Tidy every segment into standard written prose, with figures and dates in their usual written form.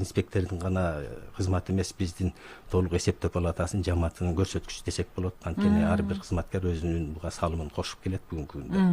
инспектордун гана кызматы эмес, биздин толук эсептөө палатасынын жамаатынын көрсөткүчү десек болот. Анткени ар бир кызматкер өзүнүн буга салымын кошуп келет бүгүнкү күндө.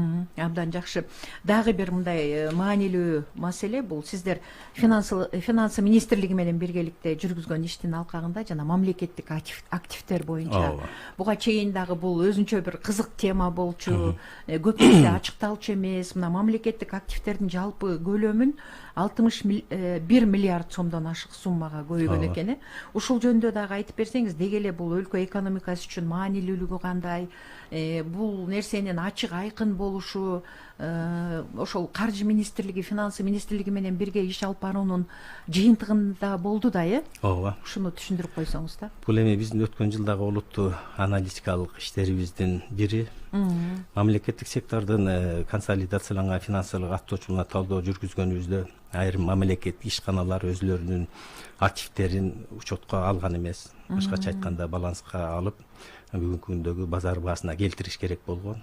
Абдан жакшы. Дагы бир мындай маанилүү маселе бул сиздер финансы министрлиги менен биргеликте жүргүзгөн иштин алкагында жана мамлекеттик активдер боюнча буга чейин дагы бул өзүнчө бир кызык тема болчу, көпчүлүккө ачыкталчу эмес. Мына мамлекеттик активдердин жалпы көлөмүн 61 миллиард сомдон ашык суммага көбөйгөн экен. Ушул жөнүндө дагы айтып берсеңиз, деги эле бул өлкө экономикасы үчүн маанилүүлүгү кандай? Бул нерсенин ачык айкын болушу, ошол каржы министрлиги, финансы министрлиги менен бирге иш алып баруунун жыйынтыгында болду да, ооба. Ушуну түшүндүрүп койсоңуз да. Бул эми биздин өткөн жылдагы олуттуу аналитикалык иштерибиздин бири. Мамлекеттик сектордун консолидацияланган финансылык аттоочулугуна талдоо жүргүзгөнүбүздө айрым мамлекеттик ишканалар өзлөрүнүн активдерин учетко алган эмес. Башкача айтканда баланска алып, бүгүнкү күндөгү базар баасына келтириш керек болгон.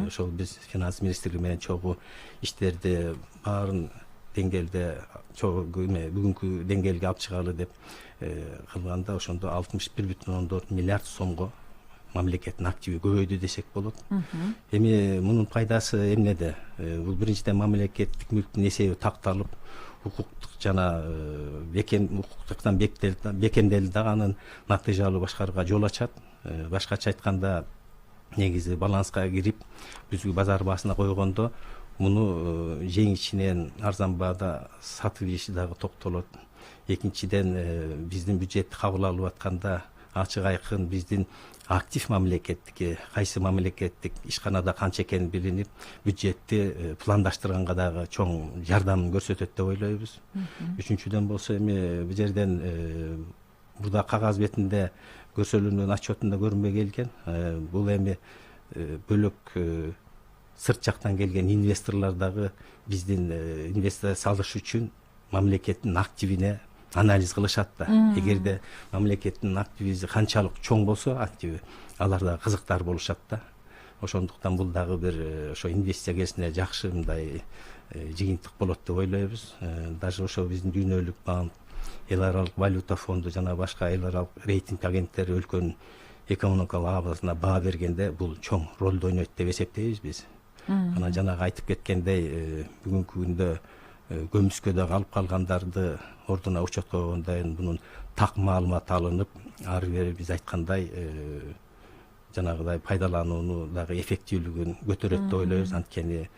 Ошол биз финанс министрлиги менен чогуу иштерди баарын деңгээлде бүгүнкү деңгээлге алып чыгалы деп кылганда, ошондо 61,4 миллиард сомго мамлекеттин активи көбөйдү десек болот. Эми мунун пайдасы эмнеде? Бул биринчиден мамлекеттик мүлктүн эсеби такталып, укуктук жана укуктуктан бекемделди дагы анын натыйжалуу башкарууга жол ачат. Башкача айтканда, негизи баланска кирип, бизги базар баасына койгондо муну жеңишинен арзан баада сатып ийиши дагы токтолот. Экинчиден, биздин бюджетти кабыл алып атканда ачык айкын биздин актив мамлекеттики, кайсы мамлекеттик ишканада канча экени билинип, бюджетти пландаштырганга дагы чоң жардамын көрсөтөт деп ойлойбуз. Үчүнчүдөн болсо, эми бул жерден бурда кагаз бетинде көрсөлүүнүн отчетунда көрүнбөй келген. Бул эми бөлөк сырт жактан келген инвесторлор дагы биздин инвестиция салыш үчүн мамлекеттин активине анализ кылышат да. Эгерде мамлекеттин активи канчалык чоң болсо, активи, алар да кызыктар болушат да. Ошондуктан бул дагы бир ошо инвестиция келишине жакшы мындай жыйынтык болот деп ойлойбуз. Даже ошо биздин дүйнөлүк банк, эл аралык валюта фонду жана башка эл аралык рейтинг агенттери өлкөнүн экономикалык абалына баа бергенде бул чоң ролду ойнойт деп эсептейбиз биз. Анан жанагы айтып кеткендей, бүгүнкү күндө көмүскөдө калып калгандарды ордуна учетко койгондон кийин бунун так маалымат алынып, ары бери биз айткандай жанагыдай пайдаланууну дагы эффективдүүлүгүн көтөрөт деп ойлойбуз. Анткени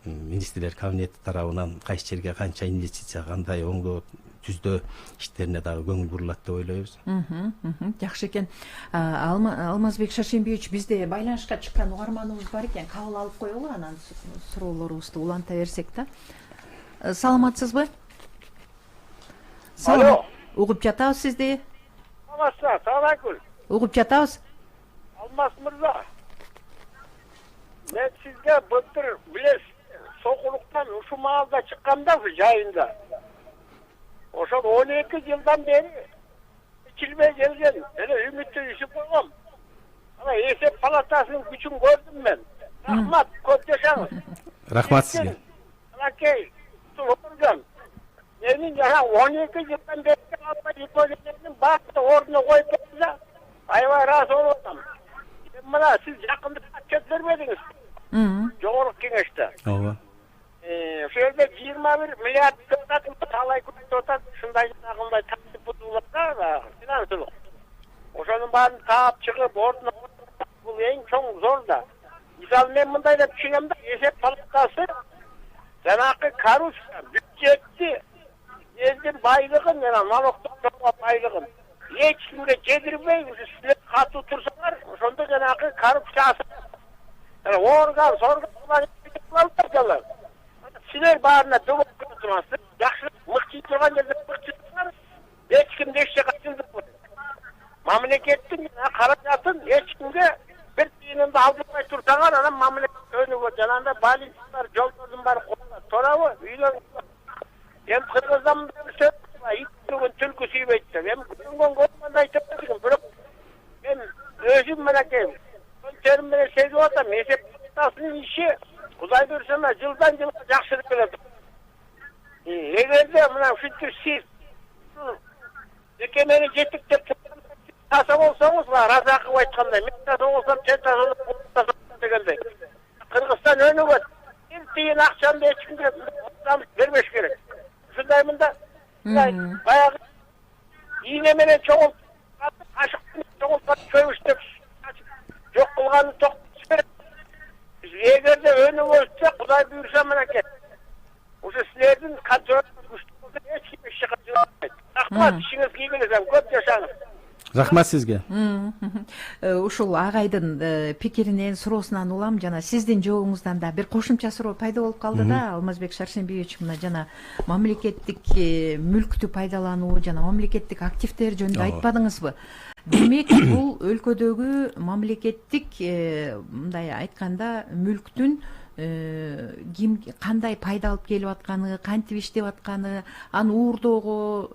министрлер кабинети тарабынан кайсы жерге канча инвестиция, кандай оңдоо түздөө иштерине дагы көңүл бурулат деп ойлойбуз. Жакшы экен. Алмазбек Шаршембиевич, бизде байланышка чыккан угарманыбыз бар экен. Кабыл алып коелу, анан суроолорубузду уланта берсек да. Саламатсызбы? Алло. Угуп жатабыз сизди. Саламатсызбы? Угуп жатабыз. Алмаз мырза. Мен сизге былтыр билесиз, сокулуктан ушу маалда чыкканда жайында. Ошол 12 жылдан бери ичилбей келген, эле үмүттүү ишип койгом. Ана эсеп палатасынын күчүн көрдүм мен. Рахмат, көп жашаңыз. Рахмат сизге. Анакей, турган. Менин жана 12 жылдан бери алпай ипотеканын баарды ордуна коюп кетти. Аябай ыраазы болуп атам. Мына сиз жакында отчет бербедиңиз. Жогорку кеңеште. Ооба. Ошол жерде 21 миллиард талай көтүп атат. Ушундай жанагындай тартип бузулганда финансылык. Ошонун баарын таап чыгып, ордуна бул эң чоң зор да. Мисалы мен мындай деп түшүнөм да, эсеп палатасы жанакы коррупция, бюджетти, элдин байлыгын жана налогдоо байлыгын эч кимге жедирбей, силер катуу турсаңар, ошондо жанакы коррупция орган, сорган силер баарына дөбөп турасыздар. Жакшы мыкчый турган жерде мыкчысыңар, эч кимди эч жака чындырбайт. Мамлекеттин каражатын эч кимге бир тыйынымды алдырбай турсаңар, анан мамлекет өнүгөт. Жанагындай больницалар, жолдордун баары коюлат. Туурабы? Үйлөр. Эми Кыргыздан иттүгүн түлкү сүйбөйт деп. Эми көргөн көргөндө айтып бердим, бирок мен өзүм менекей өнтерим менен сезип атам. Эсеп палатасынын иши Кудай буйрса жылдан жылга жакшырып келет. Эгерде мына ушинтип сиз Mekemени жетектеп таса болсаңыз, Разаков айткандай, мен таса болсам, сен таса дегендей. Кыргызстан өнүгөт. Бир тиын акчаны ешкимге бербеш керек. Ушундай мында баягы ийне менен чоңултуп, кашык менен чоңултуп көбүштөп жок кылганын токтотуш керек. Эгерде өнүгөбүзсө, Кудай буйруса менеке. Ушу силердин күчтүү эч ким иш кылбайт. Рахмат, ишиңиз кийгилесем, көп жашаңыз. Рахмат сизге. Ушул агайдын пикиринен, суроосунан улам, жана сиздин жообуңуздан да бир кошумча суроо пайда болуп калды да, Алмазбек Шаршембиевич, мына жана мамлекеттик мүлктү пайдалануу жана мамлекеттик активдер жөнүндө айтпадыңызбы? Демек, бул өлкөдөгү мамлекеттик, мындай айтканда, мүлктүн ким кандай пайда алып келип атканы, кантип иштеп атканы, аны уурдоого,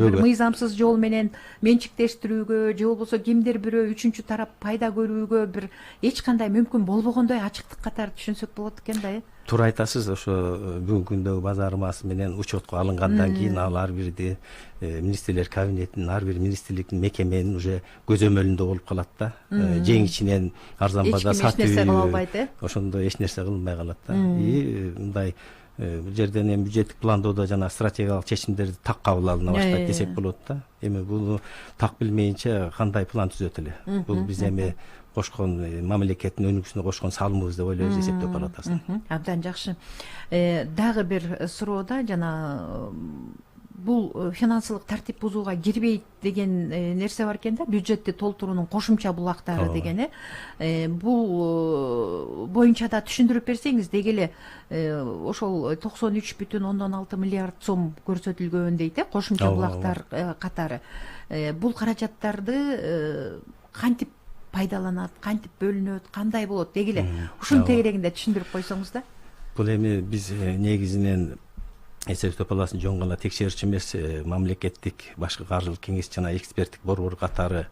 бир мыйзамсыз жол менен менчиктештирүүгө, же болбосо кимдир бирөө үчүнчү тарап пайда көрүүгө бир эч кандай мүмкүн болбогондой ачыктык катары түшүнсөк болот экен да. Туура айтасыз, ошо бүгүнкү күндөгү базармасы менен учетко алынгандан кийин ал ар бирди министрлер кабинетинин, ар бир министрликтин, мекеменин уже көзөмөлүндө болуп калат да. Жең ичинен арзан баада сатып, эч нерсе кыла албайт, ошондо эч нерсе кылынбай калат да. Мындай бул жерден эми бюджеттик пландоодо жана стратегиялык чечимдерди так кабыл алына баштайт десек болот да. Эми бул так билмейинче кандай план түзөт эле? Бул биз эми кошкон мамлекеттин өнүгүүсүнө кошкон салымыбыз деп ойлойбуз эсептеп баратасыз. Абдан жакшы. Дагы бир суроода жана бул финансылык тартип бузууга кирбейт деген нерсе бар экен да, бюджетти толтуруунун кошумча булактары деген. Бул боюнча да түшүндүрүп берсеңиз, деги эле ошол 93,6 миллиард сом көрсөтүлгөн дейт, кошумча булактар катары. Бул каражаттарды кантип пайдаланат, кантип бөлүнөт, кандай болот, деги эле ушунун тегерегинде түшүндүрүп койсоңуз да. Бул эми биз негизинен эсептөө палатасын жөн гана текшерүүчү эмес, мамлекеттик башкы каржылык кеңеш жана эксперттик борбор катары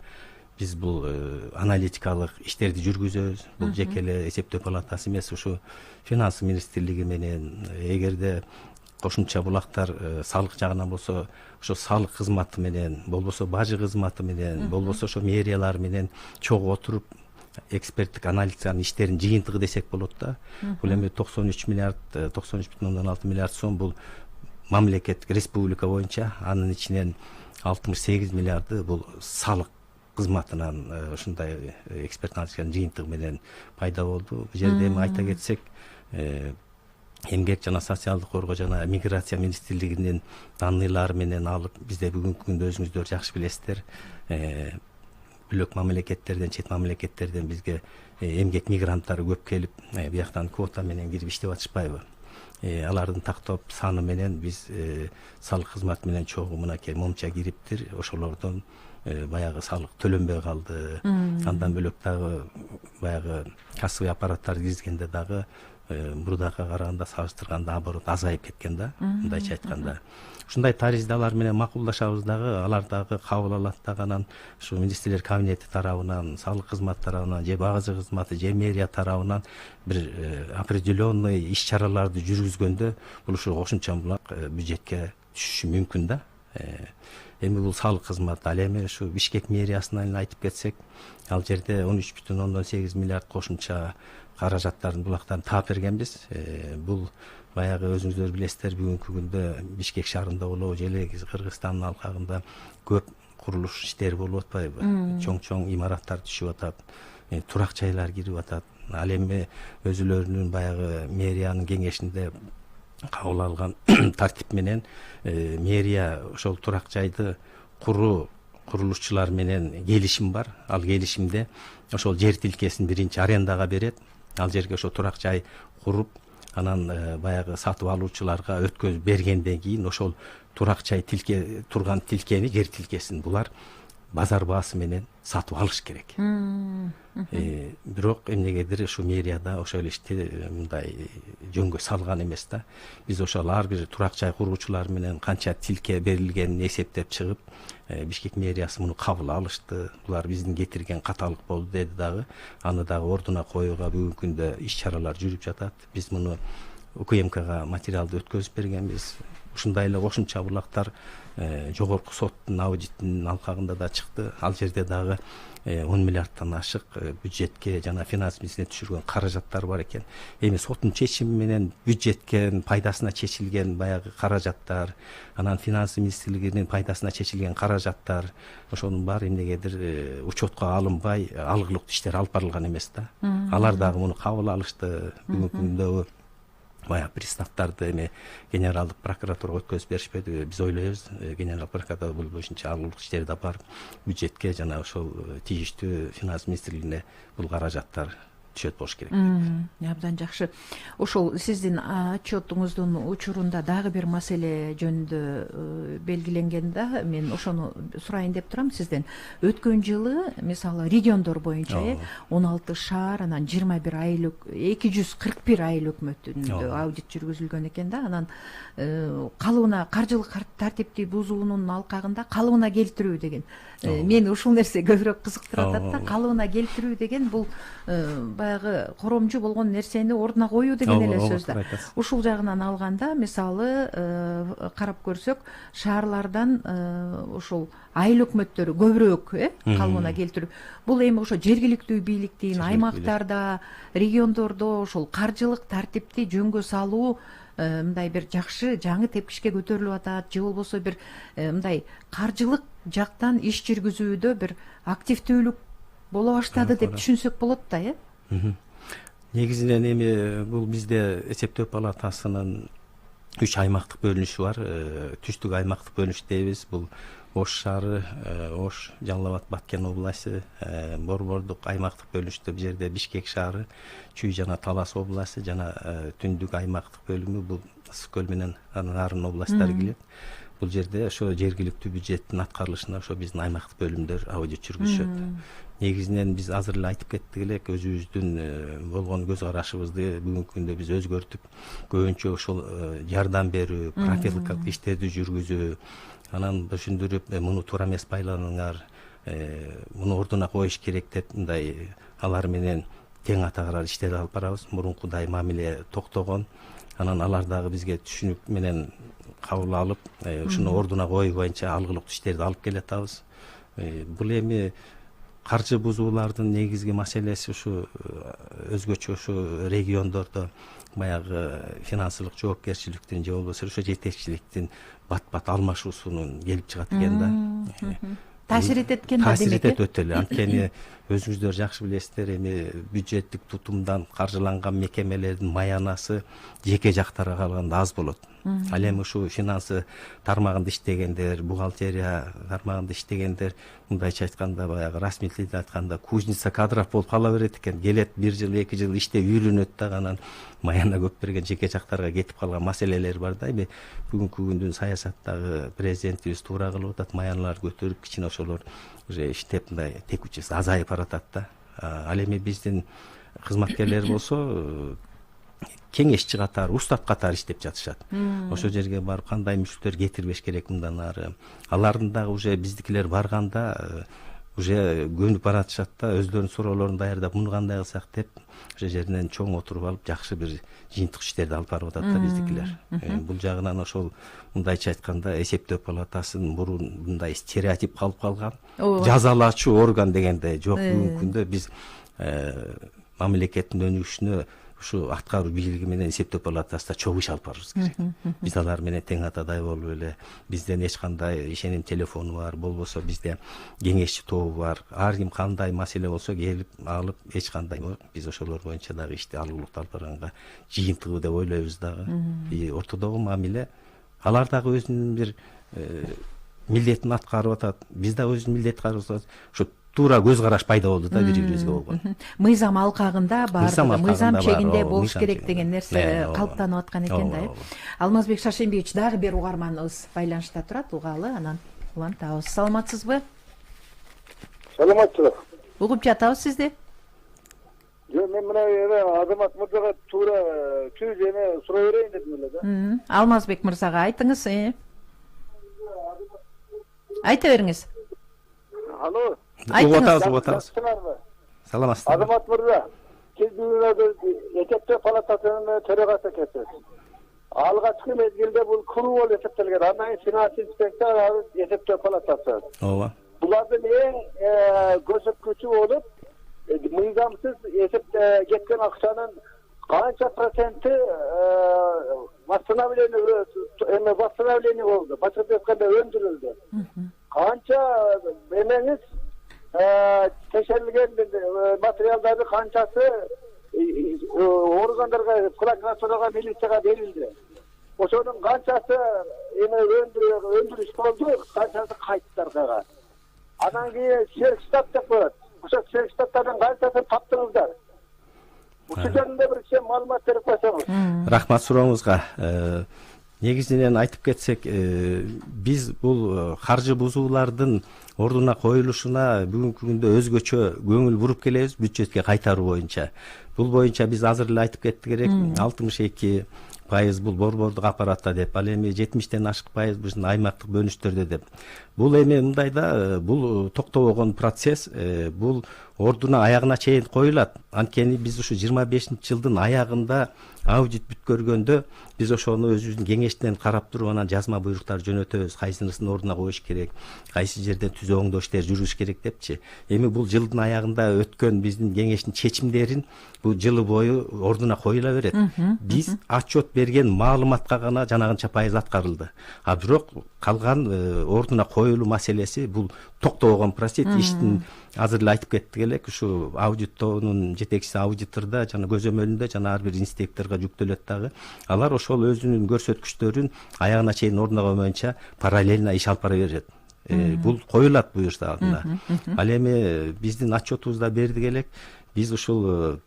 биз бул аналитикалык иштерди жүргүзөбүз. Бул жеке эле эсептөө палатасы эмес, ушу финанс министрлиги менен, эгерде кошумча булактар салык жагынан болсо, ошо салык кызматы менен, болбосо бажы кызматы менен, болбосо ошо мэриялар менен чогуу отуруп эксперттик аналитиканын иштеринин жыйынтыгы десек болот да. Бул эми 93,6 миллиард сом бул мамлекеттик республика боюнча, анын ичинен 68 миллиарды бул салык кызматынан ушундай эксперт аналитиканын жыйынтыгы менен пайда болду. Бул жерде эми айта кетсек, эмгек жана социалдык коргоо жана миграция министрлигинин данныйлары менен алып, бизде бүгүнкү күндө өзүңүздөр жакшы билесиздер, бөлөк мамлекеттерден, чет мамлекеттерден бизге эмгек мигранттары көп келип, бияктан квота менен кирип иштеп атышпайбы? Алардын тактоп саны менен биз салык кызматы менен чогуу мынакей момча кириптир, ошолордон баягы салык төлөнбөй калды. Андан бөлөк дагы баягы кассовый аппараттарды киргизгенде дагы бурдакка караганда салыштырганда оборот азайып кеткен да, мындайча айтканда. Ушундай таризалар менен макулдашабыз дагы, алар дагы кабыл алат дагы, анан ушу министрлер кабинети тарабынан, салык кызматы тарабынан, же багажы кызматы, же мэрия тарабынан бир определенный иш-чараларды жүргүзгөндө бул ушу кошумча булак бюджетке түшүшү мүмкүн да. Эми бул салык кызматы, ал эми ушу Бишкек мэриясынан айтып кетсек, ал жерде 13,8 миллиард кошумча каражаттардын булактарын таап бергенбиз. Бул баягы өзүңүздөр билесиздер, бүгүнкү күндө Бишкек шаарында болобу, же эле Кыргызстандын алкагында көп курулуш иштери болуп атпайбы? Чоң имараттар түшүп атат, турак жайлар кирип атат. Ал эми өзүлөрүнүн баягы мэриянын кеңешинде кабыл алган тартип менен мэрия ошол турак жайды курулушчулар менен келишим бар. Ал келишимде ошол жер тилкесин биринчи арендага берет. Ал жерге ошо турак жай куруп, анан баягы сатып алуучуларга өткөзүп бергенден кийин ошол турак жай турган тилкени, жер тилкесин булар базар баасы менен сатып алыш керек. Бирок эмнегедир ушу мэрияда ошол ишти мындай жөнгө салган эмес да. Биз ошол ар бир турак жай куруучулар менен канча тилке берилгенин эсептеп чыгып, Бишкек мэриясы муну кабыл алышты. Булар биздин кетирген каталык болду деди дагы. Аны дагы ордуна коюуга бүгүнкү күндө иш-чаралар жүрүп жатат. Биз муну УКМКга материалды өткөзүп бергенбиз. ушундай эле кошумча булактар жогорку соттун аудитинин алкагында да чыкты. Ал жерде дагы 10 миллиардтан ашык бюджетке жана финанс министрлигине түшүргөн каражаттар бар экен. Эми соттун чечими менен бюджетке пайдасына чечилген баягы каражаттар, анан финанс министрлигинин пайдасына чечилген каражаттар, ошонун баары эмнегедир учетко алынбай, алгылыктуу иштер алып барылган эмес да. Алар дагы муну кабыл алышты. Бүгүнкү күндө баягы приставдарды эми генералдык прокуратурага өткөзүп беришпеди. Биз ойлойбуз, генералдык прокуратура бул боюнча алгылыктуу иштер да бар. Бюджетке жана ошол тийиштүү финанс министрлигине бул каражаттар түшөт болуш керек. Абдан жакшы. Ошол сиздин отчетуңуздун учурунда дагы бир маселе жөнүндө белгиленген да, мен ошону сурайын деп турам сизден. Өткөн жылы мисалы региондор боюнча 16 шаар, анан 21 айыл 241 айыл өкмөтүндө аудит жүргүзүлгөн экен да. Анан калыбына каржылык тартипти бузуунун алкагында калыбына келтирүү деген. Мен ушул нерсе көбүрөөк кызыктырып атат да. Калыбына келтирүү деген бул баягы коромжу болгон нерсени ордуна коюу деген эле сөз да. Ушул жагынан алганда мисалы карап көрсөк, шаарлардан ушул айыл өкмөттөрү көбүрөөк калыбына келтирүү. Бул эми ошо жергиликтүү бийликтин аймактарда, региондордо ошол каржылык тартипти жөнгө салуу мындай бир жакшы жаңы тепкичке көтөрүлүп атат, же болбосо бир мындай каржылык жактан иш жүргүзүүдө бир активдүүлүк боло баштады деп түшүнсөк болот да, Негизинен эми бул бизде эсептөө палатасынын 3 аймактык бөлүнүшү бар. Түштүк аймактык бөлүнүш дейбиз. Бул Ош шаары, Ош, Жалал Абад, Баткен областы, Борбордук аймактык бөлүнүштө бул жерде Бишкек шаары, Чүй жана Талас областы жана Түндүк аймактык бөлүмү бул Ысык көл менен Нарын областтары келет. Бул жерде ошо жергиликтүү бюджеттин аткарылышына ошо биздин аймактык бөлүмдөр аудит жүргүзүшөт. Негизинен биз азыр эле айтып кеттик элек, өзүбүздүн болгон көз карашыбызды бүгүнкү күндө биз өзгөртүп, көбүнчө ошол жардам берүү, профилактикалык иштерди жүргүзүү, анан түшүндүрүп, муну туура эмес байланыңар, муну ордуна коюш керек деп мындай алар менен тең атагарар иштерди алып барабыз. Мурункудай мамиле токтогон, анан алар дагы бизге түшүнүк менен кабыл алып, ушуну ордуна коюу боюнча алгылыктуу иштерди алып келатабыз. Бул эми каржы бузуулардын негизги маселеси ушу өзгөчө ушу региондордо баягы финансылык жоопкерчиликтин же болбосо ошо жетекчиликтин бат-бат алмашуусунун келип чыгат экен да. Таасир этет экен да, демек. Таасир этет өтө эле. Анткени өзүңүздөр жакшы билесиздер, эми бюджеттик тутумдан каржыланган мекемелердин маянасы жеке жактарга калганда аз болот. Ал эми ушу финансы тармагында иштегендер, бухгалтерия тармагында иштегендер, мындайча айтканда баягы расмий тилде айтканда кузница кадров болуп кала берет экен. Келет 1 жыл, 2 жыл иштеп үйрөнөт да, анан маяна көп берген жеке жактарга кетип калган маселелер бар да. Эми бүгүнкү күндүн саясаттагы президентибиз туура кылып атат, маяналар көтөрүп, кичине ошолор уже иштеп мындай текучеси азайып баратат да. Ал эми биздин кызматкерлер болсо кеңешчи катары, устат катары иштеп жатышат. Ошол жерге барып кандай мүчтөр кетирбеш керек мындан ары. Алардын дагы уже биздикилер барганда уже көнүп баратышат да, өздөрүнүн суроолорун даярдап, муну кандай кылсак деп ошол жеринен чоң отуруп алып, жакшы бир жыйынтык иштерди алып барып атат да биздикилер. Бул жагынан ошол мындайча айтканда эсептөө палатасынын мурун мындай стереотип калып калган. Жазалаачу орган дегенде жок. Бүгүнкү күндө биз мамлекеттин өнүгүшүнө ушу аткаруу бийлиги менен эсептөө палатасында чогуу иш алып барабыз керек. Биз алар менен тең атадай болуп эле, бизден эч кандай ишеним телефону бар, болбосо бизде кеңешчи тобу бар. Ар ким кандай маселе болсо келип алып, эч кандай биз ошолор боюнча дагы ишти алгылыктуу алып барганга жыйынтыгы деп ойлойбуз дагы. Ортодогу мамиле алар дагы өзүнүн бир милдетин аткарып атат. Биз да өзүбүздүн милдетти аткарып атабыз. Ошо туура көз караш пайда болду да бири-бирибизге болгон. Мыйзам алкагында баардыгы мыйзам чегинде болуш керек деген нерсе калыптанып аткан экен да. Алмазбек Шашенбиевич, дагы бир угарманыбыз байланышта турат, угалы, анан улантабыз. Саламатсызбы? Саламатсызбы. Угуп жатабыз сизди. Мен мына Азамат мырзага туура түз эне сурай берейин дедим эле да. Алмазбек мырзага айтыңыз. Айта бериңиз. Алло. Угатабыз. Саламатсызбы. Азамат мырза, эсептөө палатасынын төрагасы экенсиз. алгачкы мезгилде бул КРУ болуп эсептелген. Андан кийин финанс инспекция эсептөө палатасы. ооба. Булардын эң көрсөткүчү болуп, мыйзамсыз эсепте кеткен акчанын канча проценти восстановление болду, башкача айтканда өндүрүлдү. Канча эмеңиз текшерилген материалдардын канчасы органдарга, прокуратурага, милицияга берилди. Ошонун канчасы өндүрүш болду, канчасы кайтты аркага. Анан кийин сверхштат деп коет. Ошо сверхштаттардын канчасын таптыңыздар? Ушул жөнүндө бир кичине маалымат берип койсоңуз. Рахмат сурооңузга. Негизинен айтып кетсек, биз бул каржы бузуулардын ордуна коюлушуна бүгүнкү күндө өзгөчө көңүл буруп келебиз бюджетке кайтаруу боюнча. Бул боюнча биз азыр эле айтып кеттик керек, 62% бул борбордук аппаратта деп, ал эми 70тен ашык пайыз биздин аймактык бөлүнүштөрдө деп. Бул эми мындайда бул токтобогон процесс, бул ордуна аягына чейин коюлат. Анткени биз ушу 25-жылдын аягында аудит бүткөргөндө биз ошону өзүбүздүн кеңештен карап туруп анан жазма буйруктар жөнөтөбүз, кайсынысын ордуна коюш керек, кайсы жерден түзөө оңдоо иштери жүрүш керек депчи. Эми бул жылдын аягында өткөн биздин кеңештин чечимдерин бул жылы бою ордуна коюла берет. Биз отчет берген маалыматка гана жанагынча пайыз аткарылды. А бирок калган ордуна коюлуу маселеси бул токтобогон процесс. Иштин азыр эле айтып кеттик элек, ушу аудиттоонун жетекчиси аудитордо жана көзөмөлүндө жана ар бир инспекторго жүктөлөт дагы. Алар ошол өзүнүн көрсөткүчтөрүн аягына чейин ордунгон боюнча параллельно иш алып бара берет. Бул коюлат буюрса алдына. Ал эми биздин отчетубузда бердик элек, биз ушул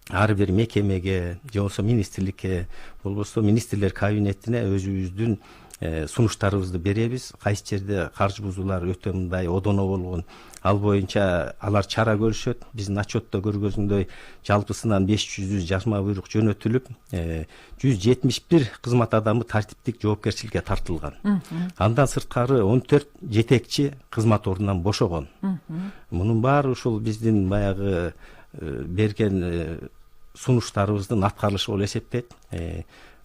ар бир мекемеге, же болбосо министрликке, болбосо министрлер кабинетине өзүбүздүн сунуштарыбызды беребиз. Кайсы жерде каржы бузуулар өтө мындай одоно болгон, ал боюнча алар чара көрүшөт. Биздин отчетто көргөзүнгөндөй жалпысынан 500 жазма буйрук жөнөтүлүп, 171 кызмат адамы тартиптик жоопкерчиликке тартылган. Андан сырткары 14 жетекчи кызмат ордунан бошогон. Мунун баары ушул биздин баягы берген сунуштарыбыздын аткарылышы болуп эсептейт.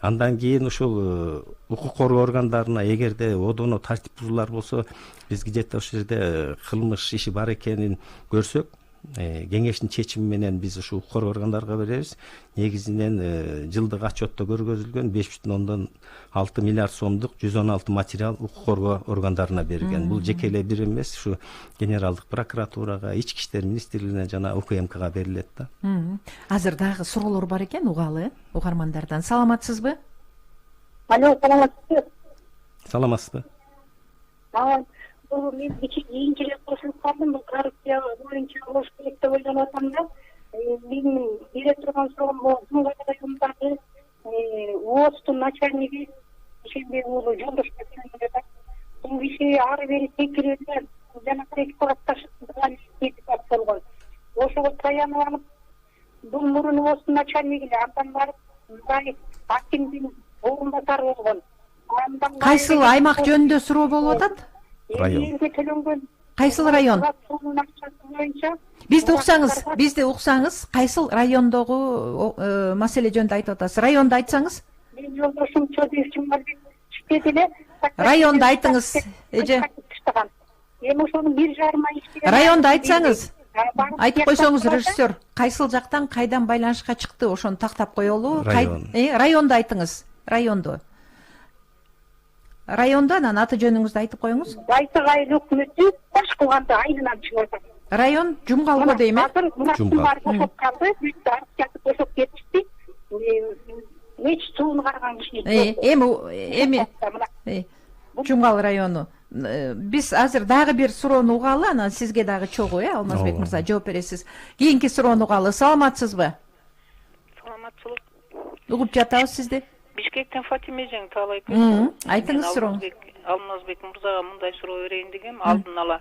Андан кийин ушул укук коргоо органдарына эгерде одоно тартип бузуулар болсо, биз где-то ошол жерде кылмыш иши бар экенин көрсөк, кеңештин чечими менен биз ушу укук коргоо органдарга беребиз. Негизинен жылдык отчетто көргөзүлгөн 5,6 миллиард сомдук 116 материал укук коргоо органдарына берилген. Бул жеке эле бир эмес, ушу генералдык прокуратурага, ички иштер министрлигине жана УКМКга берилет да. Азыр дагы суроолор бар экен угалы угармандардан. Саламатсызбы? Алло, саламатсызбы? Саламатсызбы? Бул мен кийинки эле кошулуп калдым, бул коррупция боюнча болуш керек деп ойлоп атам да. Менин бере турган суроом бул Жумгал районундагы ООСтун начальниги Ишенбек уулу Жолдошбек деп атат. Бул киши ары бери секирүүдө жана экспортташкан депутат болгон. Ошого таянып алып, бул мурун ООСтун начальниги эле, андан барып мындай акимдин орунбасары болгон. Кайсыл аймак жөнүндө суроо болуп атат? Район. Кайсыл район? Бизди уксаңыз, кайсыл райондогу маселе жөнүндө айтып атасыз? Районду айтсаңыз? Мен жолдошум Чодиев Жумалбек чыкты эле. Районду айтыңыз, эже. Эми ошонун 1,5 ай иштеген. Районду айтсаңыз? Айтып койсоңуз, режиссер, кайсыл жактан кайдан байланышка чыкты, ошону тактап коелу. Районду айтыңыз. Районду анан аты жөнүңүздү айтып коюңуз. Байтагай өкмөтү баш кылганды айынан чыгып атат. Район Жумгалго дейм, Жумгал. Бошоп калды, бүт аркасы бошоп кетишти. Эч сууну караган киши. Эми Жумгал району. Биз азыр дагы бир суроону угалы, анан сизге дагы чогуу, Алмазбек мырза жооп бересиз. Кийинки суроону угалы. Саламатсызбы? Саламатчылык. Угуп жатабыз сизди. Бишкектен Фатиме Жең таалайкым. Айтыңыз суроону. Алмазбек мырзага мындай суроо берейин дегем. Алдын ала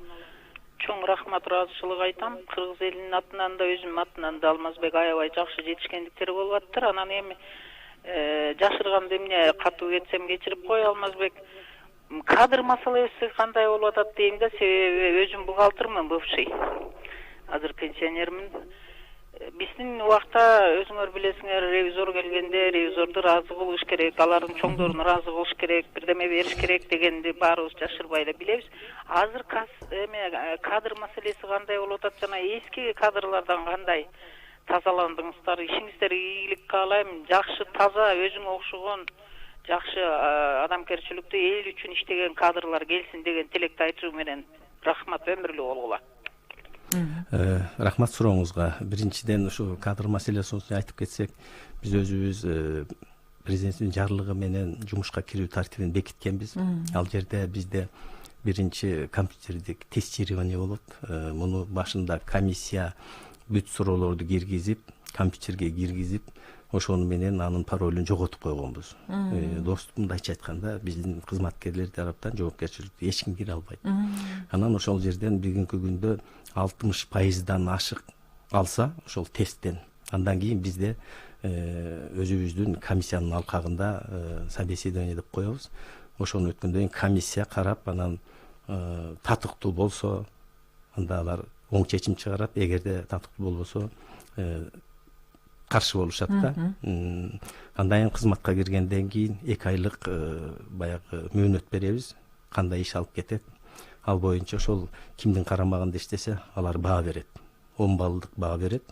чоң рахмат, ыраазычылык айтам. Кыргыз элинин атынан да, өзүмдүн атынан да Алмазбек аябай жакшы жетишкендиктери болуп аттыр. Анан эми жашырганда эмне катуу кетсем кечирип кой, Алмазбек. Кадр маселеси кандай болуп атат дейм да, себеби өзүм бухгалтермин, бывший. Азыр пенсионермин. биздин убакта өзүңөр билесиңер, ревизор келгенде ревизорду ыраазы кылыш керек, алардын чоңдорун ыраазы кылыш керек, бирдеме бериш керек дегенди баарыбыз жашырбай эле билебиз. Азыр кадр маселеси кандай болуп атат жана эски кадрлардан кандай тазаландыңыздар? Ишиңиздерге ийгилик каалайм. Жакшы, таза, өзүңө окшогон жакшы адамгерчиликтүү эл үчүн иштеген кадрлар келсин деген тилекти айтуу менен рахмат, өмүрлүү болгула. Рахмат сурооңузга. Биринчиден ушу кадр маселесин айтып кетсек, биз өзүбүз президенттин жарлыгы менен жумушка кирүү тартибин бекиткенбиз. Ал жерде бизде биринчи компьютердик тестирование болот. Муну башында комиссия бүт суроолорду киргизип, компьютерге киргизип, ошону менен анын паролун жоготуп койгонбуз. Мындайча айтканда, биздин кызматкерлер тараптан жоопкерчиликке эч ким кире албайт. Анан ошол жерден бүгүнкү күндө 60% ашык алса, ошол тесттен, андан кийин бизде өзүбүздүн комиссиянын алкагында собеседование деп коебуз. Ошону өткөндөн кийин комиссия карап, анан татыктуу болсо, анда алар оң чечим чыгарат. Эгерде татыктуу болбосо, каршы болушат да. Андан кийин кызматка киргенден кийин 2 айлык баягы мөөнөт беребиз, кандай иш алып кетет. Ал боюнча ошол кимдин карамагында иштесе, алар баа берет. 10 баллдык баа берет.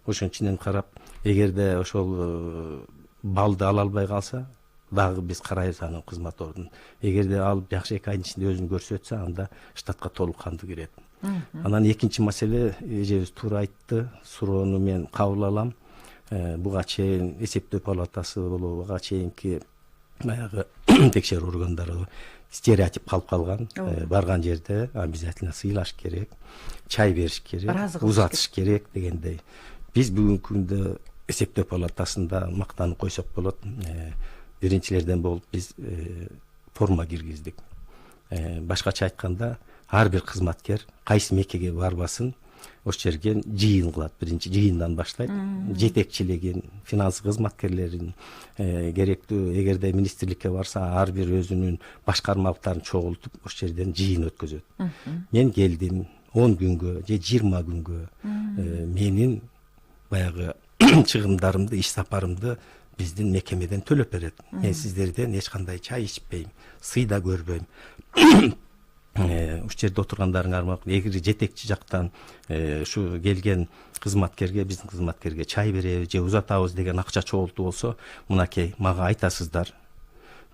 Ошонун ичинен карап, эгерде ошол балды ала албай калса, дагы биз карайбыз анын кызмат ордун. Эгерде ал жакшы 2 айдын ичинде өзүн көрсөтсө, анда штатка толук кандуу кирет. Анан экинчи маселе, эжебиз туура айтты, суроону мен кабыл алам. Буга чейин эсептөө палатасы болобу, буга чейинки баягы текшерүү органдары стереотип калып калган. Барган жерде обязательно сыйлаш керек, чай бериш керек, узатыш керек дегендей. Биз бүгүнкү күндө эсептөө палатасында мактанып койсок болот. Биринчилерден болуп биз форма киргиздик. Башкача айтканда, ар бир кызматкер кайсы мекеге барбасын, ошол жерге жыйын кылат. Биринчи жыйындан баштайт. Жетекчилигин, финанс кызматкерлерин керектүү, эгерде министрликке барса, ар бир өзүнүн башкармалыктарын чогултуп, ошол жерден жыйын өткөзөт. Мен келдим 10 күнгө же 20 күнгө менин баягы чыгымдарымды, иш сапарымды биздин мекемеден төлөп берет. Мен сиздерден эч кандай чай ичпейм, сый да көрбөйм. Ушул жерде отургандарыңар армак, эгер жетекчи жактан ушу келген кызматкерге, биздин кызматкерге чай беребиз же узатабыз деген акча чогултуу болсо, мынакей мага айтасыздар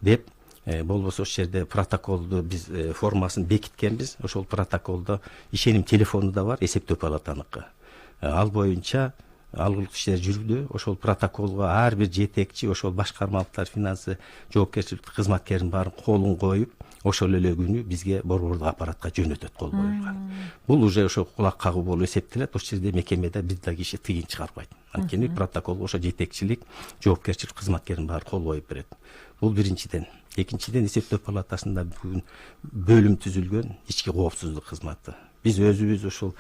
деп, болбосо ошол жерде протоколду биз формасын бекиткенбиз. Ошол протоколдо ишеним телефону да бар, эсептөө палатаныкы. Ал боюнча алгылык иштер жүрүүдө. Ошол протоколго ар бир жетекчи, ошол башкармалыктар, финансы жоопкерчиликтүү кызматкердин баарын колун коюп, ошол эле күнү бизге борбордук аппаратка жөнөтөт кол коюлган. Бул уже ошо кулак кагуу болуп эсептелет. Ошол жерде мекемеде бир да киши тыйын чыгарбайт. Анткени протоколго ошо жетекчилик, жоопкерчилик кызматкердин баары кол коюп берет. Бул биринчиден. Экинчиден, эсептөө палатасында бүгүн бөлүм түзүлгөн, ички коопсуздук кызматы. Биз өзүбүз ошол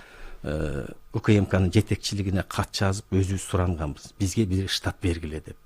УКМКнын жетекчилигине кат жазып, өзүбүз суранганбыз. Бизге бир штат бергиле деп.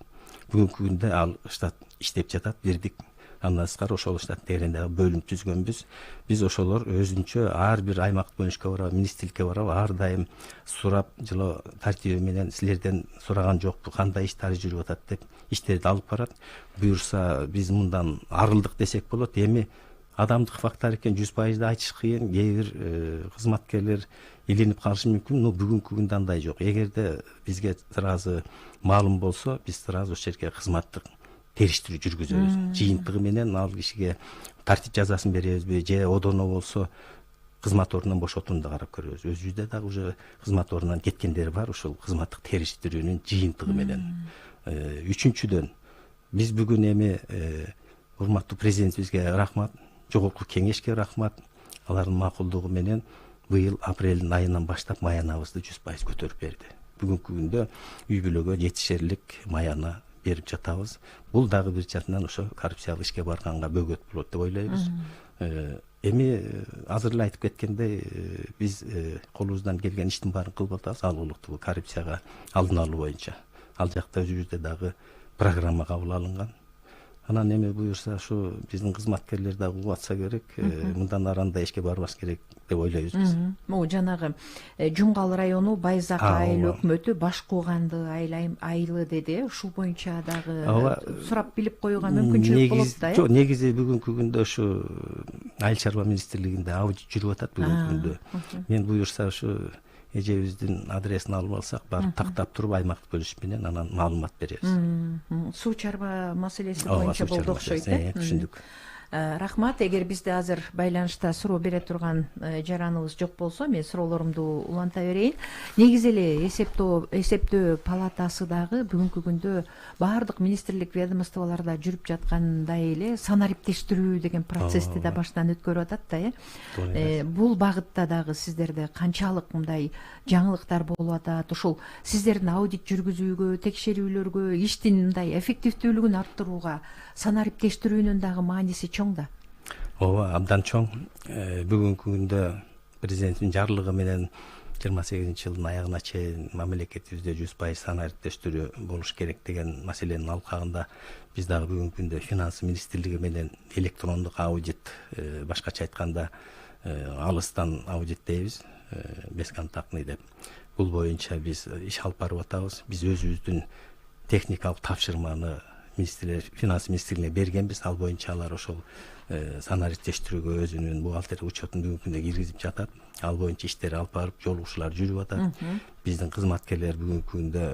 Бүгүнкү күндө ал штат иштеп жатат, бердик. Андан тышкары ошол штат дегенде бөлүм түзгөнбүз. Биз ошолор өзүнчө ар бир аймак бөлүнүшкө барабы, министрликке барабы, ар дайым сурап, жылы тартиби менен силерден сураган жокпу, кандай иштер жүрүп атат деп иштерди алып барат. Буюрса биз мындан арылдык десек болот. Эми адамдык фактор экен, 100% айтыш кыйын. Кээ бир кызматкерлер илинип калышы мүмкүн, но бүгүнкү күндө андай жок. Эгерде бизге сразу маалым болсо, биз сразу ошол жерге кызматтык териштирүү жүргүзөбүз. Жыйынтыгы менен ал кишиге тартип жазасын беребизби же одоно болсо кызмат ордунан бошотууну да карап көрөбүз. Өзүбүздө дагы уже кызмат ордунан кеткендер бар, ошол кызматтык териштирүүнүн жыйынтыгы менен. Үчүнчүдөн, биз бүгүн эми урматтуу президентибизге рахмат, жогорку кеңешке рахмат. Алардын макулдугу менен быйыл апрелдин айынан баштап маянабызды 100% көтөрүп берди. Бүгүнкү күндө үй бүлөгө жетишерлик маяна берип жатабыз. Бул дагы бир жактан ошо коррупциялык ишке барганга бөгөт болот деп ойлойбуз. Эми азыр эле айтып кеткендей, биз колубуздан келген иштин баарын кылып атабыз, алгылыктуу коррупцияга алдын алуу боюнча. Ал жакта өзүбүздө дагы программа кабыл алынган. Анан эми буюрса ушу биздин кызматкерлер дагы угуп атса керек, мындан аранда эчке барбаш керек деп ойлойбуз биз. Могу жанагы Жумгал району Байзак айыл өкмөтү баш кууганды айылы деди. Ушул боюнча дагы сурап билип коюуга мүмкүнчүлүк болот да. Жок, негизи бүгүнкү күндө ушу Айыл чарба министрлигинде аудит жүрүп атат бүгүнкү күндө. Мен буюрса ушу эжебиздин адресин алып алсак, барып тактап туруп аймактык бөлүш менен анан маалымат беребиз. Суу чарба маселеси боюнча болду окшойт. Түшүндүк. Рахмат. Эгер бизде азыр байланышта суроо бере турган жараныбыз жок болсо, мен суроолорумду уланта берейин. Негизи эле эсептөө палатасы дагы бүгүнкү күндө баардык министрлик ведомстволордо жүрүп жаткандай эле санариптештирүү деген процессти да баштан өткөрүп атат да. Бул багытта дагы сиздерде канчалык мындай жаңылыктар болуп атат? Ушул сиздердин аудит жүргүзүүгө, текшерүүлөргө, иштин мындай эффективдүүлүгүн арттырууга санариптештирүүнүн дагы мааниси чоң да. Ооба, абдан чоң. Бүгүнкү күндө президенттин жарлыгы менен 28-жылдын аягына чейин мамлекетибизде 100% санариптештирүү болуш керек деген маселенин алкагында биз дагы бүгүнкү күндө финанс министрлиги менен электрондук аудит, башкача айтканда алыстан аудит дейбиз, бесконтактный деп. Бул боюнча биз иш алып барып атабыз. Биз өзүбүздүн техникалык тапшырманы финанс министрлигине бергенбиз. Ал боюнча алар ошол санариптештирүүгө өзүнүн бухгалтерия учетун бүгүнкү күндө киргизип жатат. Ал боюнча иштери алып барып, жолугушуулар жүрүп атат. Биздин кызматкерлер бүгүнкү күндө